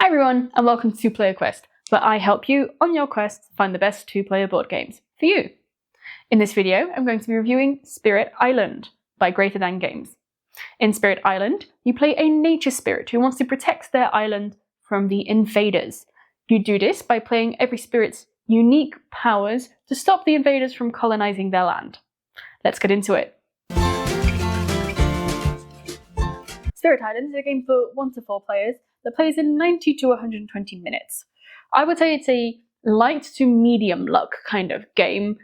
Hi everyone, and welcome to Two-Player Quest, where I help you on your quest to find the best two-player board games for you. In this video, I'm going to be reviewing Spirit Island by Greater Than Games. In Spirit Island, you play a nature spirit who wants to protect their island from the invaders. You do this by playing every spirit's unique powers to stop the invaders from colonizing their land. Let's get into it. Spirit Island is a game for 1 to 4 players that plays in 90 to 120 minutes. I would say it's a light to medium luck kind of game.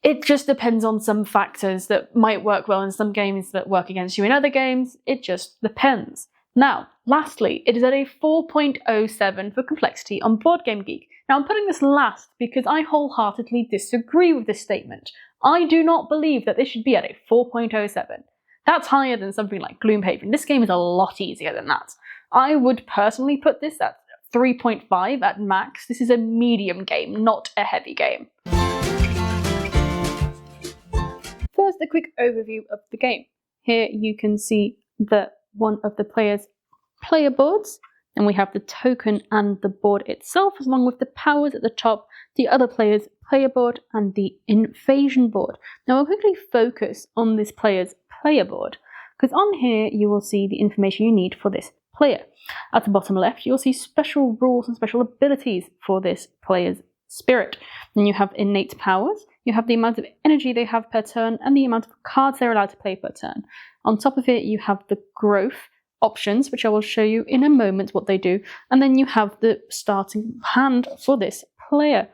It just depends on some factors that might work well in some games that work against you in other games. It just depends. Now, lastly, it is at a 4.07 for complexity on Board Game Geek. Now, I'm putting this last because I wholeheartedly disagree with this statement. I do not believe that this should be at a 4.07. That's higher than something like Gloomhaven. This game is a lot easier than that. I would personally put this at 3.5 at max. This is a medium game, not a heavy game. First, a quick overview of the game. Here you can see one of the players' player boards, and we have the token and the board itself, along with the powers at the top, the other player's player board, and the invasion board. Now I'll quickly focus on this player's player board, because on here you will see the information you need for this player. At the bottom left, you'll see special rules and special abilities for this player's spirit. And you have innate powers, you have the amount of energy they have per turn, and the amount of cards they're allowed to play per turn. On top of it, you have the growth options, which I will show you in a moment what they do, and then you have the starting hand for this player.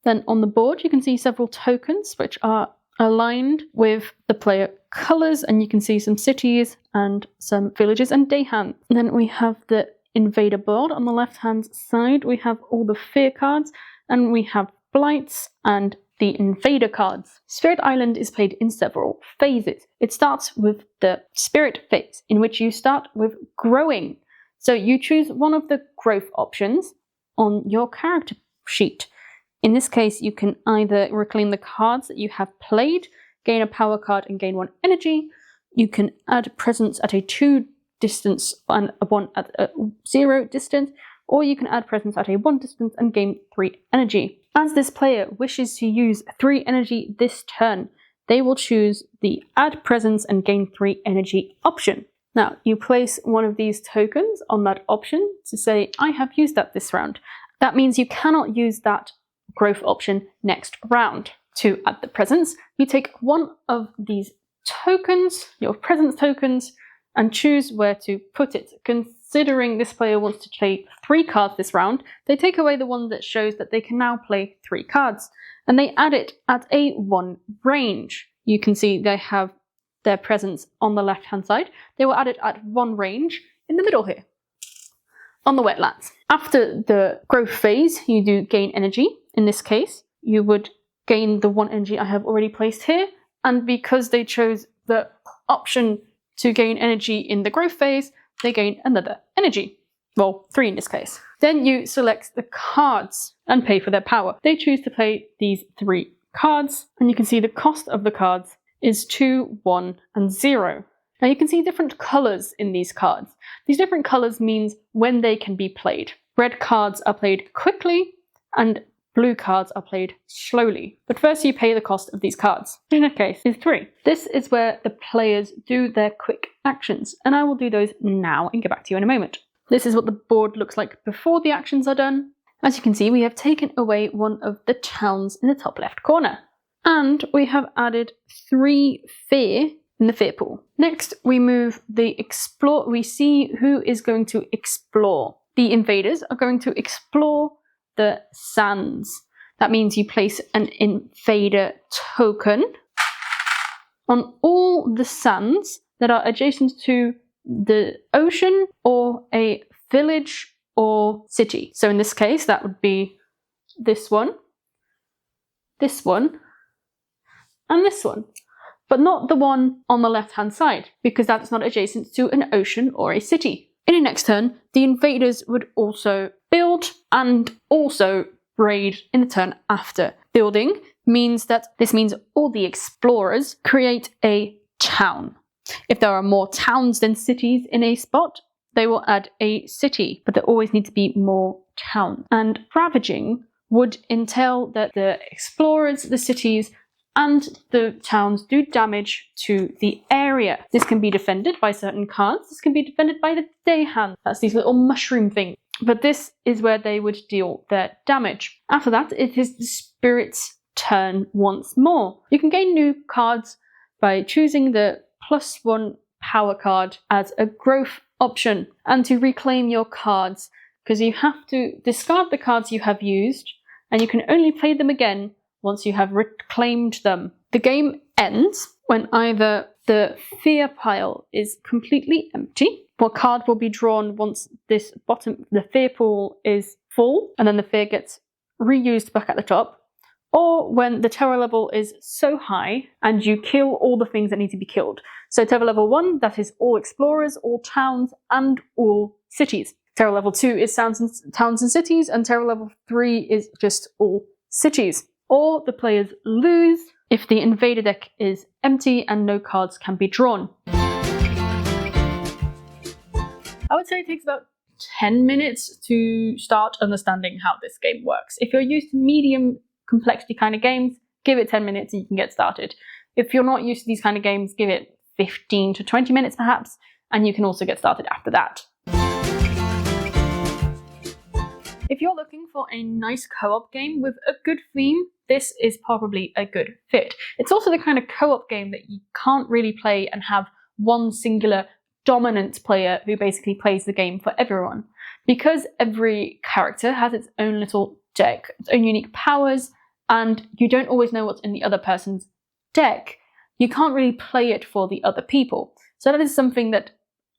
Then on the board, you can see several tokens, which are aligned with the player colours, and you can see some cities and some villages and day hands. Then we have the invader board. On the left hand side we have all the fear cards, and we have blights and the invader cards. Spirit Island is played in several phases. It starts with the spirit phase, in which you start with growing. So you choose one of the growth options on your character sheet. In this case, you can either reclaim the cards that you have played, gain a power card and gain 1 energy. You can add presence at a 2 distance and a 1 at a 0 distance, or you can add presence at a 1 distance and gain 3 energy. As this player wishes to use 3 energy this turn, they will choose the add presence and gain 3 energy option. Now, you place one of these tokens on that option to say, I have used that this round. That means you cannot use that growth option next round. To add the presence, you take one of these tokens, your presence tokens, and choose where to put it. Considering this player wants to play 3 cards this round, they take away the one that shows that they can now play 3 cards, and they add it at a 1 range. You can see they have their presence on the left hand side. They will add it at 1 range in the middle here, on the wetlands. After the growth phase, you do gain energy. In this case, you would gain the 1 energy I have already placed here, and because they chose the option to gain energy in the growth phase, they gain another energy. Well, 3 in this case. Then you select the cards and pay for their power. They choose to play these 3 cards, and you can see the cost of the cards is 2, 1, and 0. Now you can see different colours in these cards. These different colours means when they can be played. Red cards are played quickly, and blue cards are played slowly. But first you pay the cost of these cards, which in this case is 3. This is where the players do their quick actions, and I will do those now and get back to you in a moment. This is what the board looks like before the actions are done. As you can see, we have taken away one of the towns in the top left corner, and we have added 3 fear in the fear pool. Next, we move the explore. We see who is going to explore. The invaders are going to explore the sands. That means you place an invader token on all the sands that are adjacent to the ocean or a village or city. So in this case, that would be this one, and this one, but not the one on the left-hand side, because that's not adjacent to an ocean or a city. In the next turn, the invaders would also build and also raid in the turn after. Building means that all the explorers create a town. If there are more towns than cities in a spot, they will add a city, but there always need to be more towns. And ravaging would entail that the explorers, the cities, and the towns do damage to the area. This can be defended by certain cards. This can be defended by the day hand. That's these little mushroom things. But this is where they would deal their damage. After that, it is the spirit's turn once more. You can gain new cards by choosing the +1 power card as a growth option, and to reclaim your cards, because you have to discard the cards you have used, and you can only play them again once you have reclaimed them. The game ends when either the fear pile is completely empty, what card will be drawn once this the fear pool is full, and then the fear gets reused back at the top, or when the terror level is so high and you kill all the things that need to be killed. So terror level 1, that is all explorers, all towns, and all cities. Terror level 2 is towns and cities, and terror level 3 is just all cities. Or the players lose if the invader deck is empty and no cards can be drawn. I would say it takes about 10 minutes to start understanding how this game works. If you're used to medium complexity kind of games, give it 10 minutes and you can get started. If you're not used to these kind of games, give it 15 to 20 minutes perhaps, and you can also get started after that. If you're looking for a nice co-op game with a good theme, this is probably a good fit. It's also the kind of co-op game that you can't really play and have one singular dominant player who basically plays the game for everyone. Because every character has its own little deck, its own unique powers, and you don't always know what's in the other person's deck, you can't really play it for the other people. So that is something that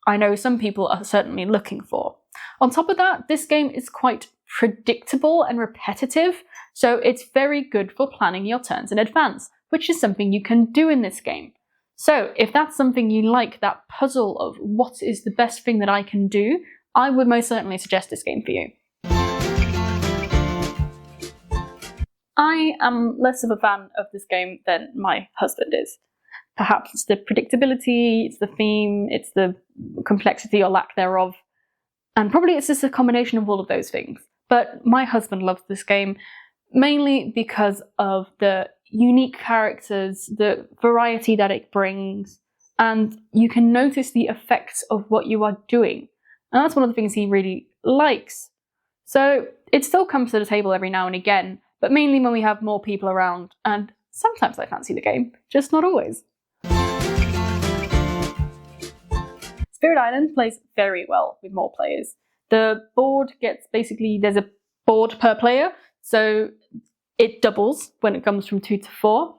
I know some people are certainly looking for. On top of that, this game is quite predictable and repetitive, so it's very good for planning your turns in advance, which is something you can do in this game. So if that's something you like, that puzzle of what is the best thing that I can do, I would most certainly suggest this game for you. I am less of a fan of this game than my husband is. Perhaps it's the predictability, it's the theme, it's the complexity or lack thereof, and probably it's just a combination of all of those things. But my husband loves this game, mainly because of the unique characters, the variety that it brings, and you can notice the effects of what you are doing. And that's one of the things he really likes. So it still comes to the table every now and again, but mainly when we have more people around, and sometimes I fancy the game, just not always. Spirit Island plays very well with more players. The board gets basically, there's a board per player, so it doubles when it comes from 2 to 4.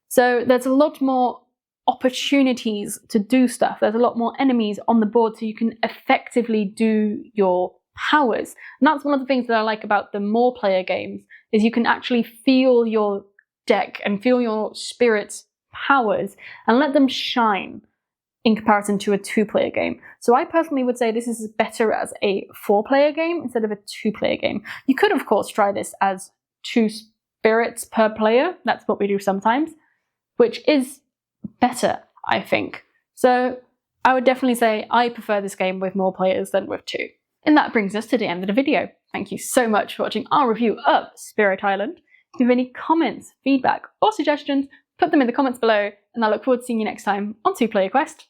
So there's a lot more opportunities to do stuff. There's a lot more enemies on the board, so you can effectively do your powers. And that's one of the things that I like about the more player games, is you can actually feel your deck and feel your spirit's powers and let them shine in comparison to a 2-player game. So I personally would say this is better as a 4-player game instead of a 2-player game. You could of course try this as 2 spirits per player. That's what we do sometimes, which is better, I think. So I would definitely say I prefer this game with more players than with 2. And that brings us to the end of the video. Thank you so much for watching our review of Spirit Island. If you have any comments, feedback, or suggestions, put them in the comments below, and I look forward to seeing you next time on 2 Player Quest.